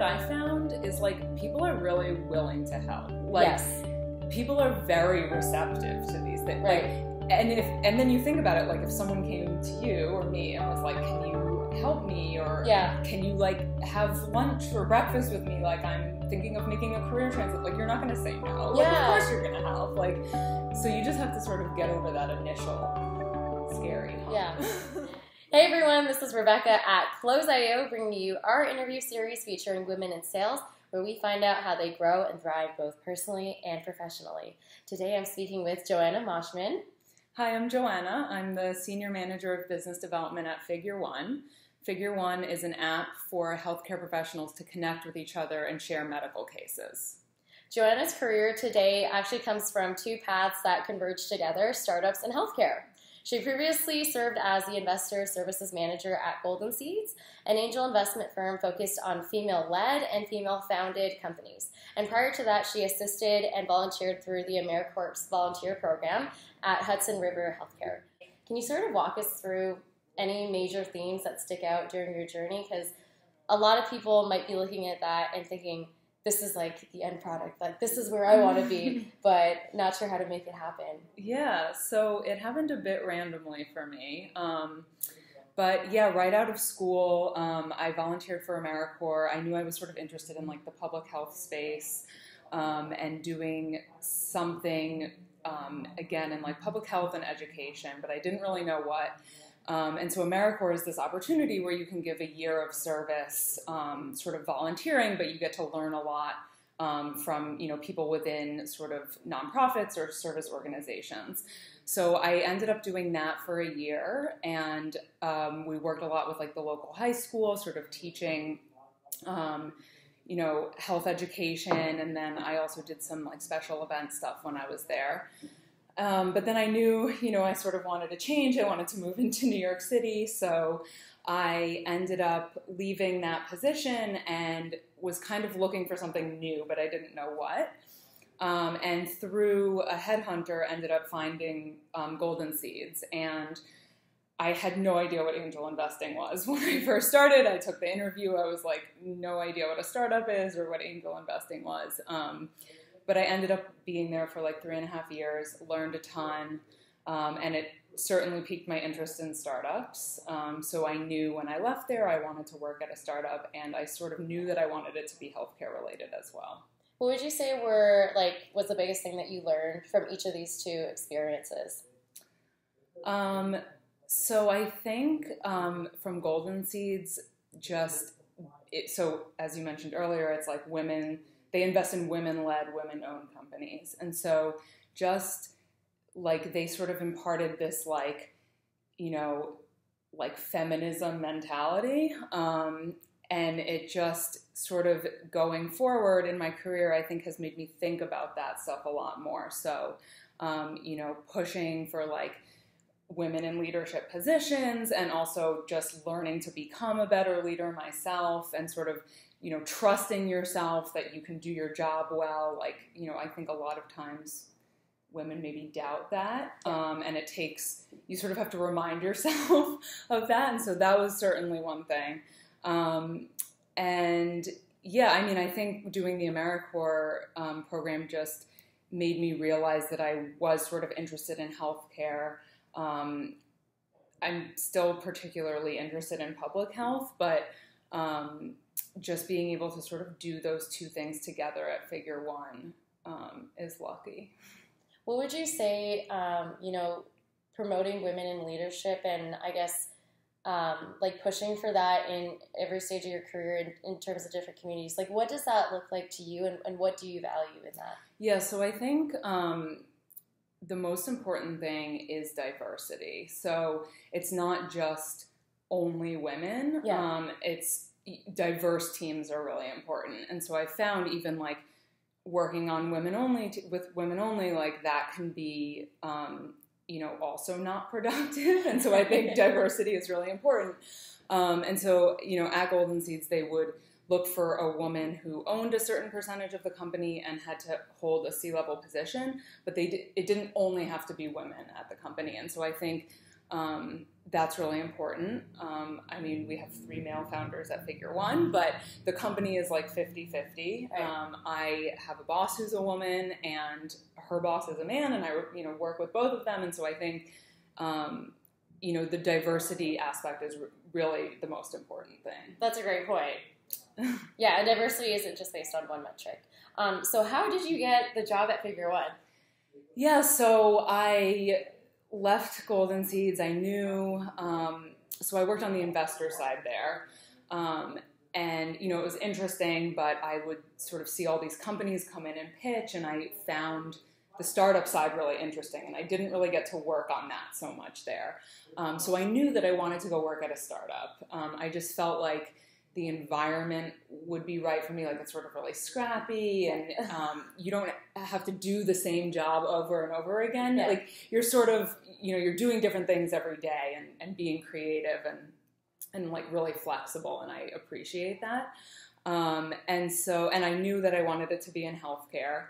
I found is like people are really willing to help. Like, yes. People are very receptive to these things. Right. Like, and then you think about it, like if someone came to you or me and was like, can you help me, or can you like have lunch or breakfast with me? Like, I'm thinking of making a career transit. Like, you're not going to say no. Like, of course you're going to help. Like, so you just have to sort of get over that initial scary hump. Yeah. Hey everyone, this is Rebecca at Close.io, bringing you our interview series featuring women in sales, where we find out how they grow and thrive both personally and professionally. Today I'm speaking with Joanna Moshman. Hi, I'm Joanna. I'm the Senior Manager of Business Development at Figure One. Figure One is an app for healthcare professionals to connect with each other and share medical cases. Joanna's career today actually comes from two paths that converge together, startups and healthcare. She previously served as the Investor Services Manager at Golden Seeds, an angel investment firm focused on female-led and female-founded companies. And prior to that, she assisted and volunteered through the AmeriCorps volunteer program at Hudson River Healthcare. Can you sort of walk us through any major themes that stick out during your journey? Because a lot of people might be looking at that and thinking, this is like the end product, like this is where I want to be, but not sure how to make it happen. Yeah, so it happened a bit randomly for me. But yeah, right out of school, I volunteered for AmeriCorps. I knew I was sort of interested in like the public health space and doing something, again, in like public health and education, but I didn't really know what. And so AmeriCorps is this opportunity where you can give a year of service, sort of volunteering, but you get to learn a lot from, you know, people within sort of nonprofits or service organizations. So I ended up doing that for a year, and we worked a lot with like the local high school, sort of teaching, you know, health education, and then I also did some like special event stuff when I was there. But then I knew, you know, I sort of wanted to change. I wanted to move into New York City. So I ended up leaving that position and was kind of looking for something new, but I didn't know what. And through a headhunter, ended up finding Golden Seeds. And I had no idea what angel investing was. When I first started, I took the interview. I was like, no idea what a startup is or what angel investing was. But I ended up being there for like 3.5 years, learned a ton, and it certainly piqued my interest in startups. So I knew when I left there I wanted to work at a startup, and I sort of knew that I wanted it to be healthcare related as well. What would you say was the biggest thing that you learned from each of these two experiences? So I think from Golden Seeds, so as you mentioned earlier, it's like women. They invest in women-led, women-owned companies. And so just like they sort of imparted this like, you know, like feminism mentality. And it just sort of going forward in my career, I think has made me think about that stuff a lot more. So, you know, pushing for like women in leadership positions, and also just learning to become a better leader myself, and sort of, you know, trusting yourself that you can do your job well. Like, you know, I think a lot of times women maybe doubt that. And you sort of have to remind yourself of that. And so that was certainly one thing. And yeah, I mean, I think doing the AmeriCorps program just made me realize that I was sort of interested in healthcare. I'm still particularly interested in public health, but just being able to sort of do those two things together at Figure One is lucky. What would you say, you know, promoting women in leadership and I guess like pushing for that in every stage of your career in terms of different communities, like what does that look like to you, and what do you value in that? Yeah, so I think the most important thing is diversity. So it's not just only women. It's diverse teams are really important. And so I found even like working on with women only, like that can be, you know, also not productive. And so I think diversity is really important. And so, you know, at Golden Seeds, they would look for a woman who owned a certain percentage of the company and had to hold a C-level position, but it didn't only have to be women at the company. And so I think, that's really important. I mean, we have 3 male founders at Figure One, but the company is like 50-50. Right. I have a boss who's a woman, and her boss is a man, and I, work with both of them. And so I think, the diversity aspect is really the most important thing. That's a great point. Yeah, and diversity isn't just based on one metric. So how did you get the job at Figure One? Yeah, so I left Golden Seeds. I knew, so I worked on the investor side there. And, it was interesting, but I would sort of see all these companies come in and pitch, and I found the startup side really interesting, and I didn't really get to work on that so much there. So I knew that I wanted to go work at a startup. I just felt like the environment would be right for me. Like, it's sort of really scrappy, and you don't have to do the same job over and over again. Yeah. Like, you're sort of, you're doing different things every day, and being creative and like really flexible, and I appreciate that. And I knew that I wanted it to be in healthcare.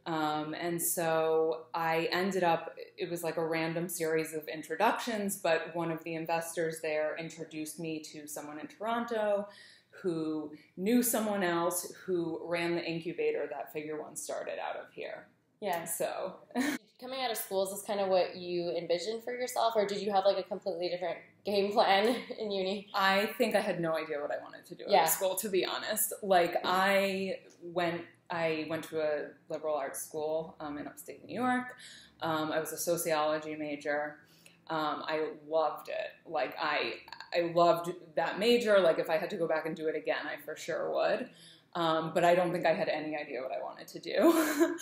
And so I ended up, it was like a random series of introductions, but one of the investors there introduced me to someone in Toronto who knew someone else who ran the incubator that Figure One started out of here. Yeah. So coming out of school, is this kind of what you envisioned for yourself, or did you have like a completely different game plan in uni? I think I had no idea what I wanted to do out of school, to be honest. Like, I went to a liberal arts school in upstate New York. I was a sociology major. I loved it. Like, I loved that major. Like, if I had to go back and do it again, I for sure would. But I don't think I had any idea what I wanted to do,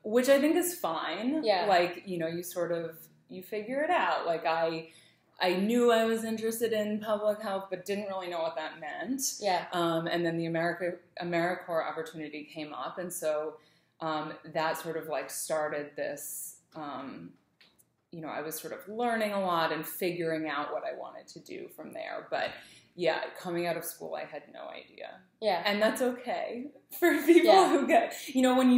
which I think is fine. Yeah. Like, you figure it out. Like, I knew I was interested in public health, but didn't really know what that meant. Yeah. And then the AmeriCorps opportunity came up, and so that sort of like started this. I was sort of learning a lot and figuring out what I wanted to do from there. But yeah, coming out of school, I had no idea. Yeah. And that's okay for people who get, when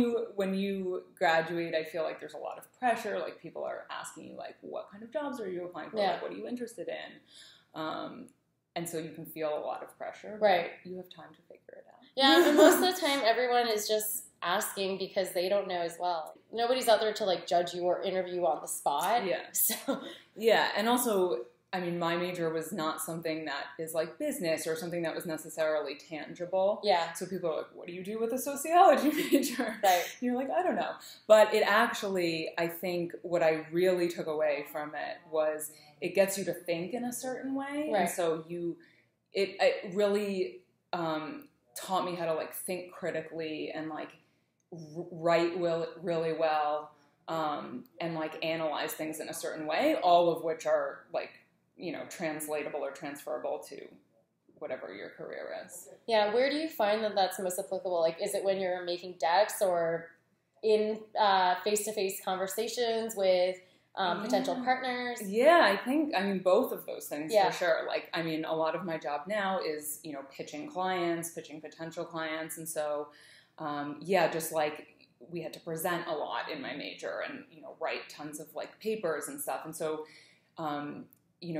you graduate, I feel like there's a lot of pressure. Like, people are asking you, like, what kind of jobs are you applying for? Yeah. Like, what are you interested in? And so you can feel a lot of pressure. Right. But you have time to figure it out. Yeah, and most of the time, everyone is just asking because they don't know as well. Nobody's out there to, like, judge you or interview on the spot. Yeah. So. Yeah, and also, I mean, my major was not something that is like business or something that was necessarily tangible. Yeah. So people are like, what do you do with a sociology major? Right. And you're like, I don't know. But it actually, I think what I really took away from it was it gets you to think in a certain way. Right. And so it really taught me how to like think critically and like write really well and like analyze things in a certain way, all of which are like, translatable or transferable to whatever your career is. Yeah, where do you find that that's most applicable? Like, is it when you're making decks or in face-to-face conversations with potential partners? Yeah, I mean, both of those things for sure. Like, I mean, a lot of my job now is, pitching potential clients. And so, just like we had to present a lot in my major and, write tons of like papers and stuff. And so,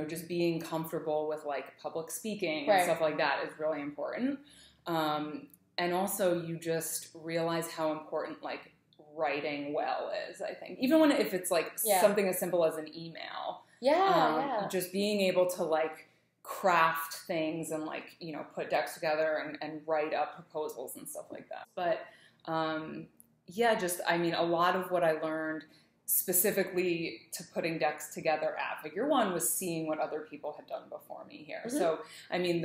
just being comfortable with like public speaking and stuff like that is really important. And also you just realize how important like writing well is, I think. Even if it's like something as simple as an email. Just being able to like craft things and like, put decks together and write up proposals and stuff like that. But a lot of what I learned specifically to putting decks together at Figure One was seeing what other people had done before me here. Mm-hmm. So, I mean,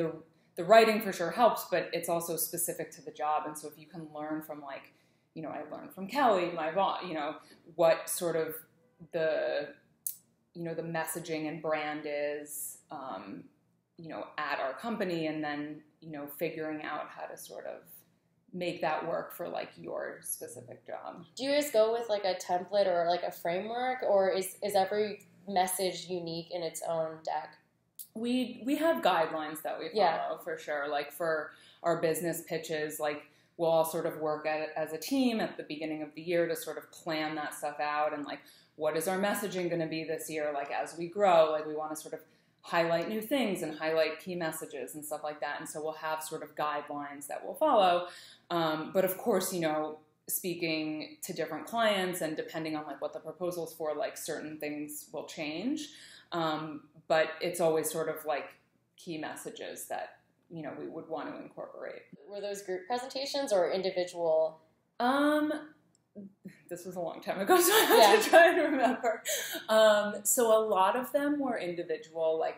the writing for sure helps, but it's also specific to the job. And so if you can learn from like, I learned from Kelly, my boss, what sort of the messaging and brand is, at our company, and then, figuring out how to sort of make that work for like your specific job. Do you guys go with like a template or like a framework, or is every message unique in its own deck? We have guidelines that we follow for sure. Like for our business pitches, like we'll all sort of work at it as a team at the beginning of the year to sort of plan that stuff out and like what is our messaging going to be this year? Like, as we grow, like, we want to sort of highlight new things and highlight key messages and stuff like that. And so we'll have sort of guidelines that we'll follow. But of course, you know, speaking to different clients and depending on like what the proposal's for, like certain things will change. But it's always sort of like key messages that, you know, we would want to incorporate. Were those group presentations or individual? This was a long time ago, so I have to try and remember. So a lot of them were individual. Like,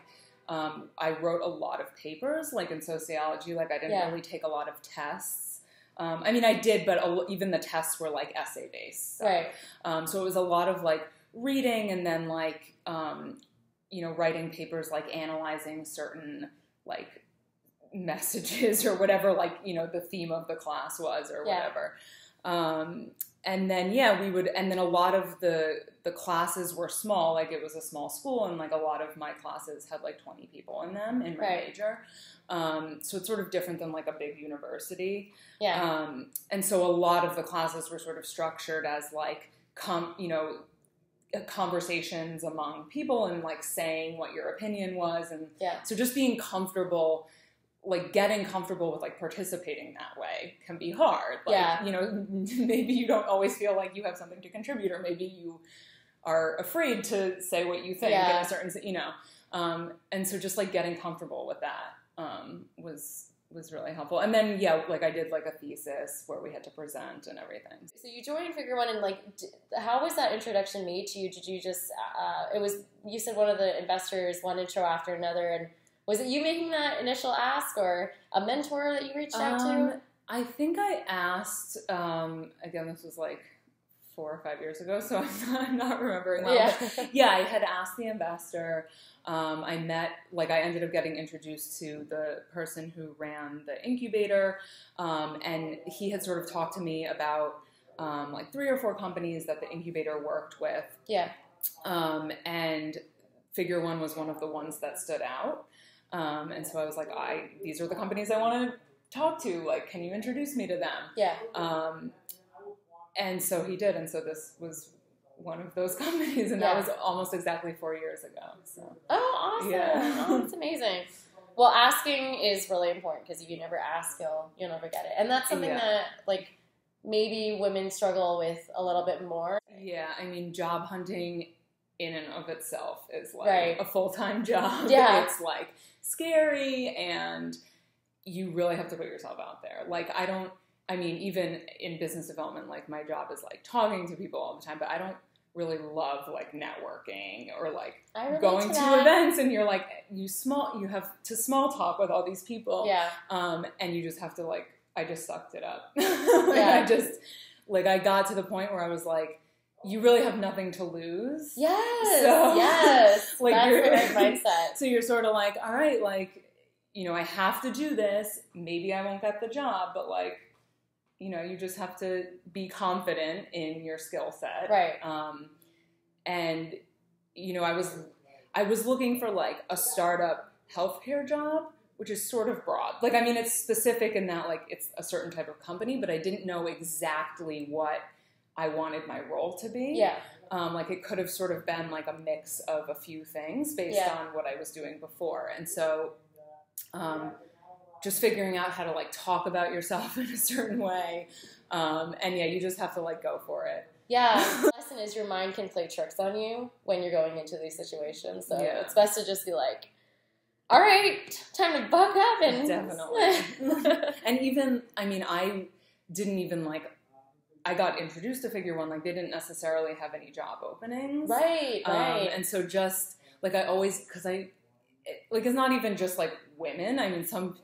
I wrote a lot of papers, like in sociology. Like, I didn't really take a lot of tests. I mean, I did, but even the tests were like essay based. So, right. So it was a lot of like reading and then like, you know, writing papers, like analyzing certain like messages or whatever, like, you know, the theme of the class was or whatever. And then, we would, and then a lot of the classes were small, like it was a small school, and like a lot of my classes had like 20 people in them in my major. So it's sort of different than like a big university. And so a lot of the classes were sort of structured as like, you know, conversations among people and like saying what your opinion was. And so just being comfortable, like getting comfortable with like participating that way can be hard. Like, you know, maybe you don't always feel like you have something to contribute, or maybe you are afraid to say what you think in a certain, you know. And so just like getting comfortable with that was really helpful. And then, like I did like a thesis where we had to present and everything. So you joined Figure One, and like, how was that introduction made to you? Did you just, you said one of the investors, one intro after another, and was it you making that initial ask or a mentor that you reached out to? I think I asked, again, this was like 4 or 5 years ago, so I'm not remembering well. But I had asked the investor. I ended up getting introduced to the person who ran the incubator, and he had sort of talked to me about like 3 or 4 companies that the incubator worked with. And Figure One was one of the ones that stood out. And so I was like, these are the companies I want to talk to. Like, can you introduce me to them? And so he did. And so this was one of those companies. And that was almost exactly 4 years ago. So. Oh, awesome. Oh, that's amazing. Well, asking is really important, because if you never ask, you'll never get it. And that's something that, like, maybe women struggle with a little bit more. Yeah. I mean, job hunting in and of itself is like a full-time job. It's like scary, and you really have to put yourself out there. Like, even in business development, like my job is like talking to people all the time, but I don't really love like networking or like going to events, and you're like, you have to small talk with all these people. And you just have to like, I just sucked it up. I got to the point where I was like, you really have nothing to lose. Yes. Like, that's the right mindset. So you're sort of like, all right, like, you know, I have to do this. Maybe I won't get the job, but like, you know, you just have to be confident in your skill set. And, you know, I was looking for like a startup healthcare job, which is sort of broad. Like, I mean, it's specific in that like it's a certain type of company, but I didn't know exactly what I wanted my role to be. Like, it could have sort of been like a mix of a few things based on what I was doing before. And so just figuring out how to like talk about yourself in a certain way. And you just have to like go for it. The lesson is your mind can play tricks on you when you're going into these situations. So it's best to just be like, all right, time to buck up. And definitely. And even, I mean, I didn't even like, I got introduced to Figure One, like they didn't necessarily have any job openings. Right. And so just like I always, because it's not even just like women. I mean, some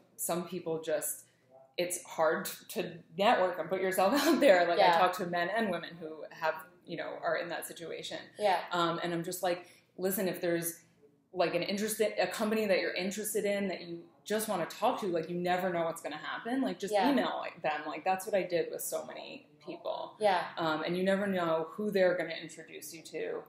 people just, it's hard to network and put yourself out there. Like I talk to men and women who have, you know, are in that situation. And I'm just like, listen, if there's like a company that you're interested in that you just want to talk to, like you never know what's going to happen. Like just email them. Like that's what I did with so many people. And you never know who they're going to introduce you to.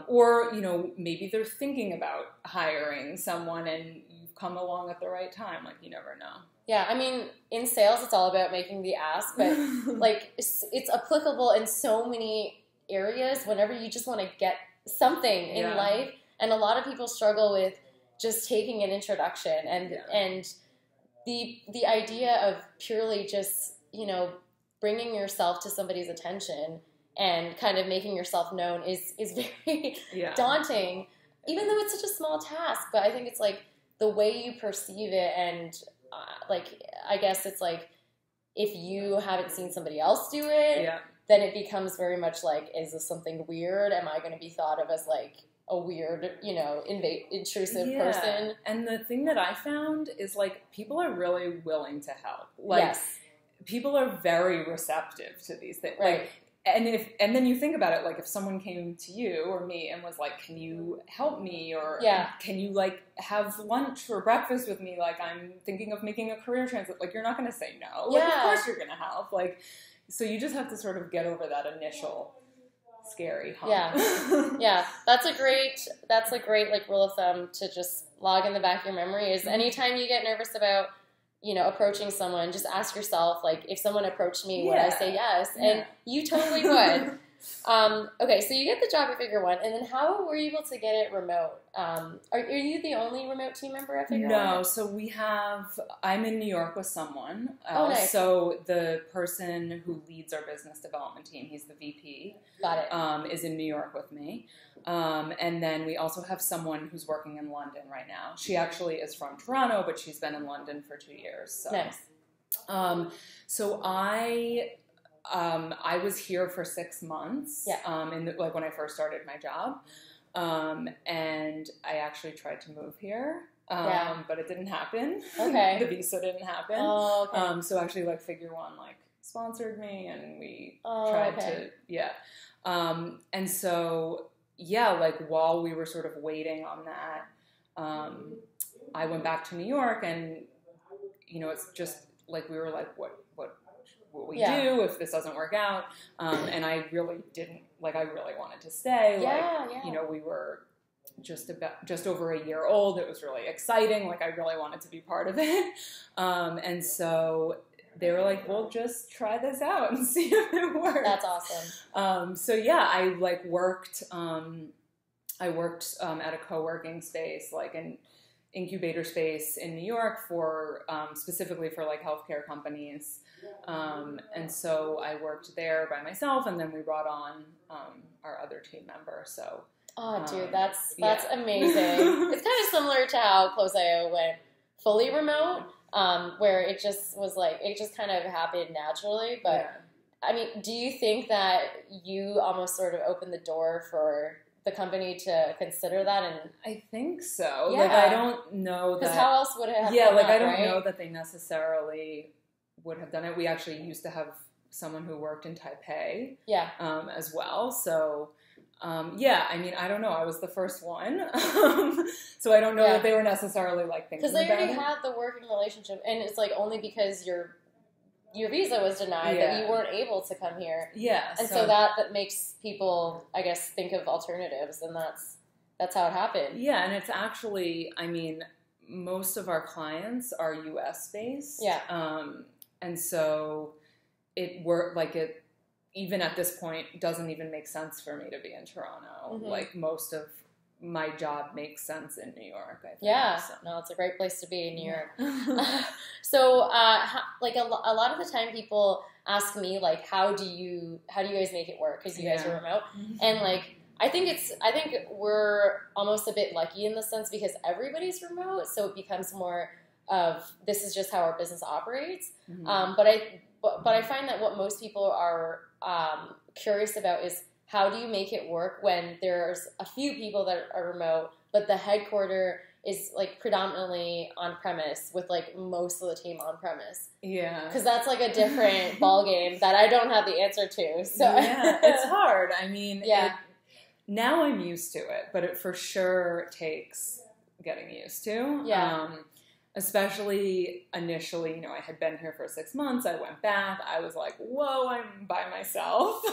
Or, you know, maybe they're thinking about hiring someone and you've come along at the right time. Like you never know. I mean, in sales, it's all about making the ask, but like it's applicable in so many areas whenever you just want to get something in life. And a lot of people struggle with just taking an introduction and the idea of purely just, you know, bringing yourself to somebody's attention and kind of making yourself known is very daunting, even though it's such a small task. But I think it's like the way you perceive it, and like, I guess it's like, if you haven't seen somebody else do it, then it becomes very much like, is this something weird? Am I going to be thought of as like a weird, you know, intrusive person? And the thing that I found is like, people are really willing to help. Like, people are very receptive to these things. Right. Like, and then you think about it, like if someone came to you or me and was like, can you help me? Or can you like have lunch or breakfast with me? Like, I'm thinking of making a career transit. Like, you're not going to say no. Like, of course you're going to help. Like, so you just have to sort of get over that initial scary hump. That's a great like rule of thumb to just log in the back of your memory is anytime you get nervous about, you know, approaching someone, just ask yourself, like, if someone approached me, would I say yes? And you totally would. Okay, so you get the job at Figure One, and then how were you able to get it remote? Are you the only remote team member at Figure One? No, so I'm in New York with someone else. Oh, nice. So the person who leads our business development team, he's the VP. Got it. Is in New York with me. And then we also have someone who's working in London right now. She actually is from Toronto, but she's been in London for 2 years. So. Nice. So I was here for 6 months. Like when I first started my job, and I actually tried to move here, but it didn't happen. Okay. The visa didn't happen. Oh, okay. So actually, like Figure One, like sponsored me, and we tried to, and so. Like while we were sort of waiting on that, I went back to New York, and you know, it's just like we were like, what we do if this doesn't work out? And I really didn't like. I really wanted to stay. You know, we were just over a year old. It was really exciting. Like I really wanted to be part of it, and so. They were like, well, just try this out and see if it works. That's awesome. So I like worked, at a co-working space, like an incubator space in New York for, specifically for like healthcare companies. And so I worked there by myself, and then we brought on, our other team member. So. Oh, dude, that's amazing. It's kind of similar to how Close.io went fully remote. Where it just was like, it just kind of happened naturally. But, I mean, do you think that you almost sort of opened the door for the company to consider that? And I think so. Like, I don't know that. Because how else would it have come up, I don't know that they necessarily would have done it. We actually used to have someone who worked in Taipei as well. So... I mean, I don't know. I was the first one, so I don't know that they were necessarily like thinking about it. Because they already had the working relationship, and it's like only because your visa was denied that you weren't able to come here. And so that makes people, I guess, think of alternatives, and that's how it happened. Yeah, and it's actually, I mean, most of our clients are U.S. based. And so it worked like it. Even at this point, doesn't even make sense for me to be in Toronto. Mm-hmm. Like, most of my job makes sense in New York, I think. So. No, it's a great place to be in New York. So, like, a lot of the time people ask me, like, how do you guys make it work? Because you guys are remote. Mm-hmm. And, like, I think we're almost a bit lucky in the sense because everybody's remote, so it becomes more of this is just how our business operates. Mm-hmm. But I find that what most people are curious about is how do you make it work when there's a few people that are remote, but the headquarter is like predominantly on premise with like most of the team on premise. Yeah. Because that's like a different ball game that I don't have the answer to. So it's hard. I mean, now I'm used to it, but it for sure takes getting used to. Especially initially, you know, I had been here for 6 months. I went back. I was like, whoa, I'm by myself.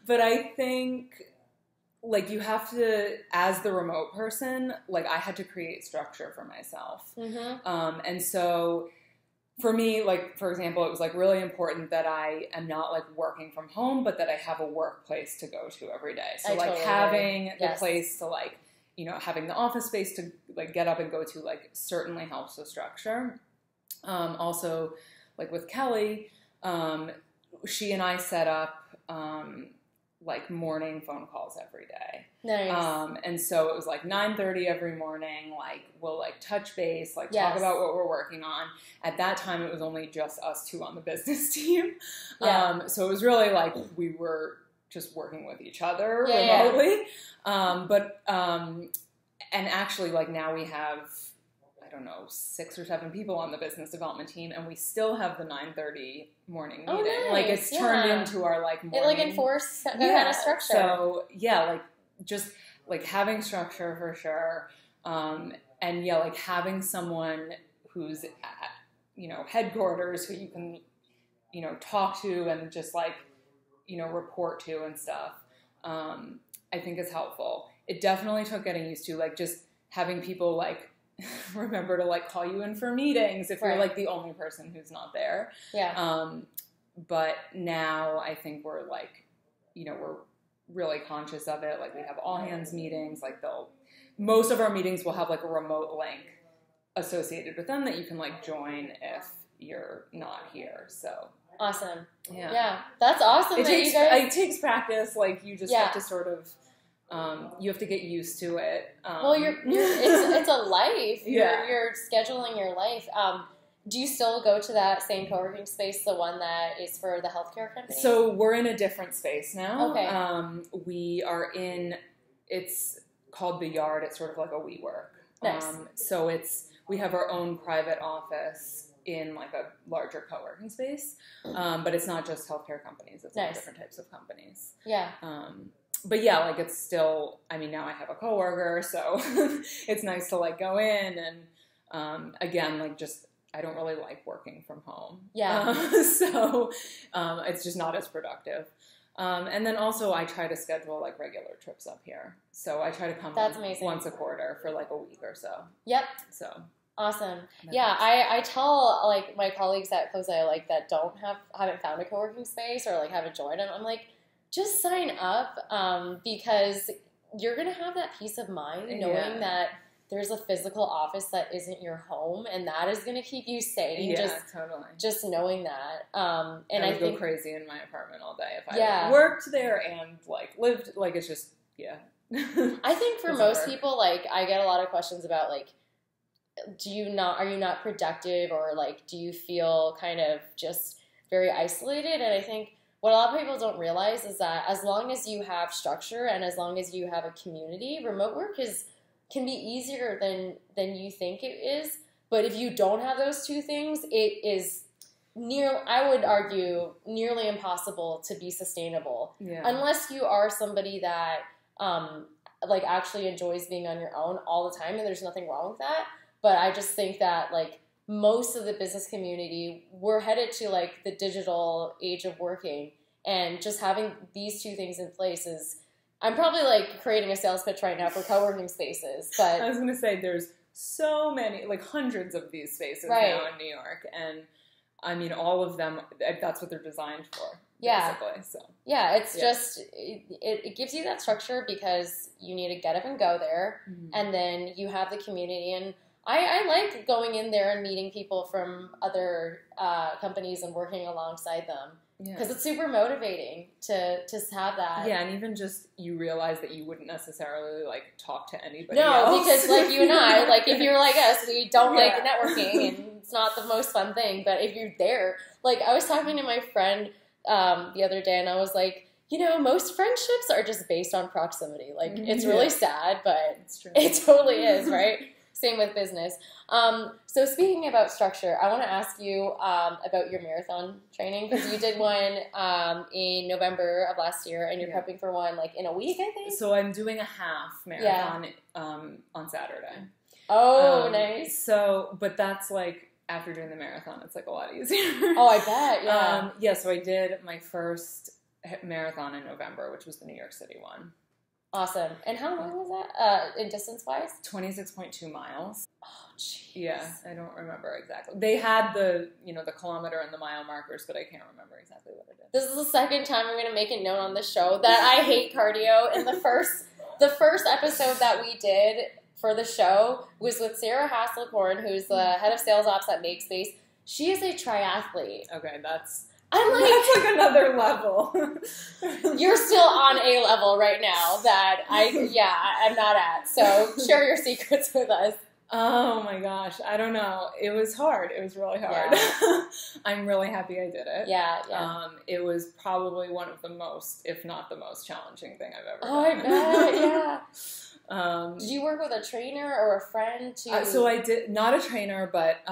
But I think, like, you have to, as the remote person, like, I had to create structure for myself. Mm-hmm. And so for me, like, for example, it was like really important that I am not like working from home, but that I have a workplace to go to every day. So like totally having agree. the place to like, you know, having the office space to like get up and go to like certainly helps with structure. Also like with Kelly, she and I set up, like morning phone calls every day. Nice. And so it was like 9:30 every morning, like we'll like touch base, like Yes. talk about what we're working on. At that time it was only just us two on the business team. Yeah. So it was really like we were just working with each other Yeah, remotely. And actually like now we have, I don't know, 6 or 7 people on the business development team, and we still have the 9:30 morning meeting. Nice. Like it's turned into our like morning. It like enforced that kind of structure. So yeah, like just like having structure for sure. And yeah, like having someone who's at, you know, headquarters who you can, you know, talk to and just like, you know, report to and stuff. I think is helpful. It definitely took getting used to, like just having people like remember to like call you in for meetings if you're like the only person who's not there. Yeah. But now I think we're like, you know, we're really conscious of it. Like we have all hands meetings, like most of our meetings will have like a remote link associated with them that you can like join if you're not here. So awesome. Yeah. Yeah. That's awesome. It takes practice. Like you just have to sort of, you have to get used to it. Well, it's a life. Yeah. You're scheduling your life. Do you still go to that same co-working space, the one that is for the healthcare company? So we're in a different space now. Okay. We are it's called The Yard. It's sort of like a WeWork. Nice. So we have our own private office in like a larger co-working space. But it's not just healthcare companies. It's all different types of companies. Yeah. But yeah, like it's still, I mean, now I have a coworker, so it's nice to like go in and, again, like just, I don't really like working from home. Yeah. So it's just not as productive. And then also I try to schedule like regular trips up here. So I try to come once a quarter for like a week or so. Yep. So. Awesome. Yeah, I tell like my colleagues at Closei like that haven't found a co-working space or like haven't joined them. I'm like, just sign up because you're going to have that peace of mind knowing that there's a physical office that isn't your home, and that is going to keep you sane. Yeah, totally. Just knowing that. And I would go crazy in my apartment all day if I worked there and like lived, like it's just, I think for most people, like I get a lot of questions about like, are you not productive, or like, do you feel kind of just very isolated? And I think what a lot of people don't realize is that as long as you have structure and as long as you have a community, remote work can be easier than you think it is. But if you don't have those two things, it is I would argue, nearly impossible to be sustainable. Yeah. Unless you are somebody that like actually enjoys being on your own all the time, and there's nothing wrong with that. But I just think that like most of the business community, we're headed to like the digital age of working, and just having these two things in place is, I'm probably like creating a sales pitch right now for co-working spaces. But I was going to say there's so many, like hundreds of these spaces now in New York, and I mean all of them, that's what they're designed for. Basically. So it's just it gives you that structure because you need to get up and go there, and then you have the community. And I like going in there and meeting people from other companies and working alongside them because it's super motivating to have that. Yeah, and even just you realize that you wouldn't necessarily like talk to anybody else. Because like you and I, like if you're like us, we don't like networking and it's not the most fun thing. But if you're there, like I was talking to my friend the other day, and I was like, you know, most friendships are just based on proximity. Like it's really sad, but it's true. It totally is, right? Same with business. So speaking about structure, I want to ask you about your marathon training, because you did one in November of last year, and you're prepping for one like in a week, I think. So I'm doing a half marathon on Saturday. Oh, nice. So, but that's like after doing the marathon, it's like a lot easier. Oh, I bet. So I did my first marathon in November, which was the New York City one. Awesome. And how long was that in distance-wise? 26.2 miles. Oh, jeez. Yeah, I don't remember exactly. They had the kilometer and the mile markers, but I can't remember exactly what it is. This is the second time I'm going to make it known on the show that I hate cardio. And the first episode that we did for the show was with Sarah Hasselhorn, who's the head of sales ops at MakeSpace. She is a triathlete. Okay, that's like another level. You're still on a level right now that I'm not at. So share your secrets with us. Oh my gosh, I don't know. It was hard. It was really hard. Yeah. I'm really happy I did it. Yeah. It was probably one of the most, if not the most challenging thing I've ever done. I bet, yeah. Did you work with a trainer or a friend to... So I did, not a trainer, but,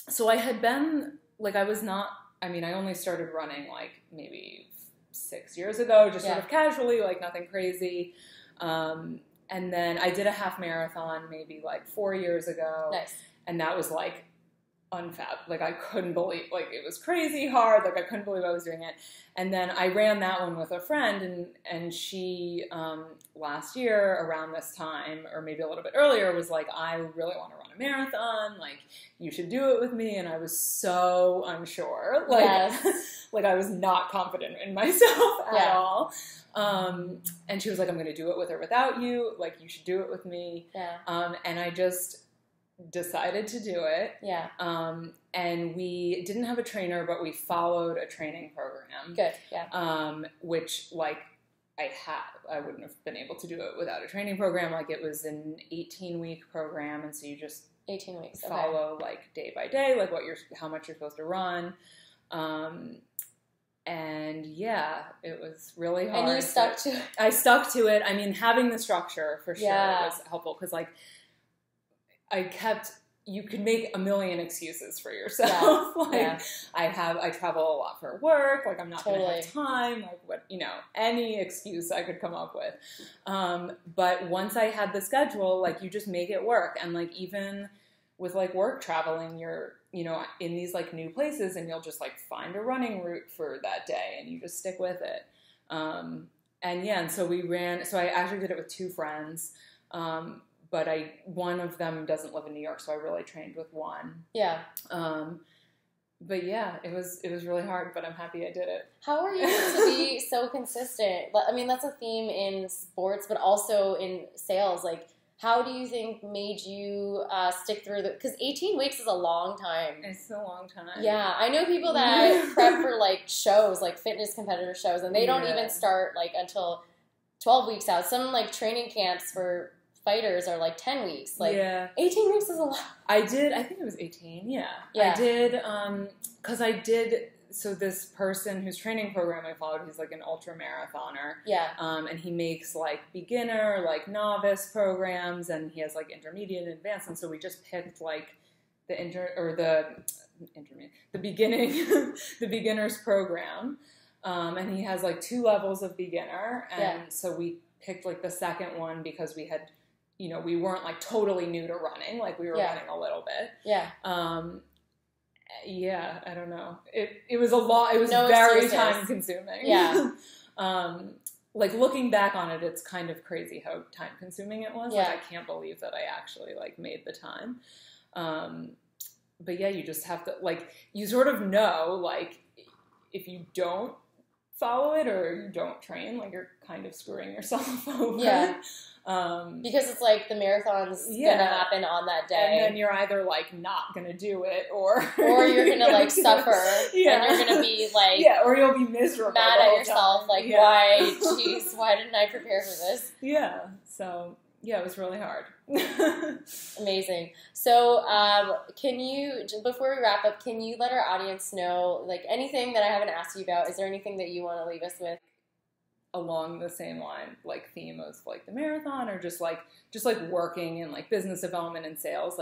so I had been, I only started running maybe 6 years ago, just sort of casually, nothing crazy. And then I did a half marathon maybe 4 years ago. Nice. And that was unfathomable. I couldn't believe, it was crazy hard. I couldn't believe I was doing it. And then I ran that one with a friend, and she, last year around this time, or maybe a little bit earlier, was I really want to run a marathon. You should do it with me. And I was so unsure. Yes. I was not confident in myself at all. And she was I'm going to do it with or without you. You should do it with me. Yeah. And I just decided to do it. Yeah. And we didn't have a trainer, but we followed a training program. Good. Yeah. Which I wouldn't have been able to do it without a training program. It was an 18-week program. And so you just 18 weeks. Follow day by day, how much you're supposed to run. And yeah, it was really hard. And you stuck to it. I stuck to it. Having the structure for sure was helpful because you could make a million excuses for yourself. I travel a lot for work. I'm not going to have time. Any excuse I could come up with. But once I had the schedule, you just make it work. And even with work traveling, you're, in these new places and you'll just find a running route for that day and you just stick with it. And so I actually did it with two friends. But one of them doesn't live in New York, so I really trained with one. Yeah. But yeah, it was really hard, but I'm happy I did it. How are you able to be so consistent? That's a theme in sports, but also in sales. How do you think made you stick through because 18 weeks is a long time. It's a long time. Yeah, I know people that prep for shows, fitness competitor shows, and they don't even start until 12 weeks out. Some training camps for fighters are 10 weeks. 18 weeks is a lot. I think it was 18, yeah. I did, so this person whose training program I followed, he's an ultra marathoner. Yeah. And he makes beginner, novice programs, and he has intermediate and advanced, and so we just picked the beginner's program. And he has 2 levels of beginner, and so we picked the second one because we had we weren't totally new to running. We were running a little bit. Yeah. Yeah, I don't know. It was a lot. It was very time consuming. Yeah. Looking back on it, it's kind of crazy how time consuming it was. Yeah. I can't believe that I actually made the time. But yeah, you just have to you sort of know if you don't follow it or you don't train, you're kind of screwing yourself over. Yeah. Because it's the marathon's gonna happen on that day, and then you're either not gonna do it, or you're gonna suffer, and you're gonna be or you'll be miserable, mad at yourself, why didn't I prepare for this? Yeah. So yeah, it was really hard. Amazing. So, can you, before we wrap up, can you let our audience know anything that I haven't asked you about? Is there anything that you want to leave us with? Along the same line, theme of the marathon, or just working in business development and sales,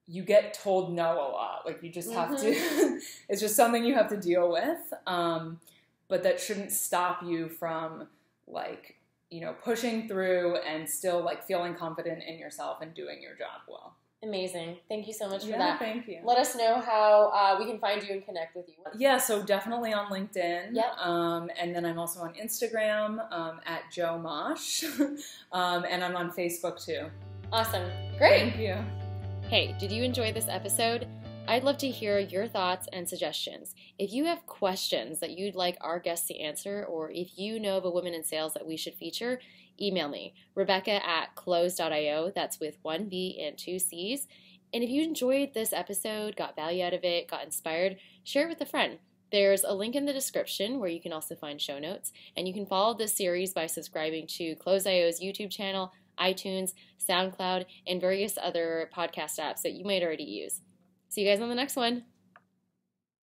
you get told no a lot. You just have to, it's just something you have to deal with. But that shouldn't stop you from pushing through and still feeling confident in yourself and doing your job well. Amazing. Thank you so much for Yeah, that. thank you. Let us know how we can find you and connect with you. Yeah, so definitely on LinkedIn. Yep. And then I'm also on Instagram at Joe Mosh. And I'm on Facebook too. Awesome. Great. Thank you. Hey, did you enjoy this episode? I'd love to hear your thoughts and suggestions. If you have questions that you'd like our guests to answer, or if you know of a woman in sales that we should feature, email me, Rebecca@close.io. That's with 1 B and 2 C's. And if you enjoyed this episode, got value out of it, got inspired, share it with a friend. There's a link in the description where you can also find show notes. And you can follow this series by subscribing to Close.io's YouTube channel, iTunes, SoundCloud, and various other podcast apps that you might already use. See you guys on the next one.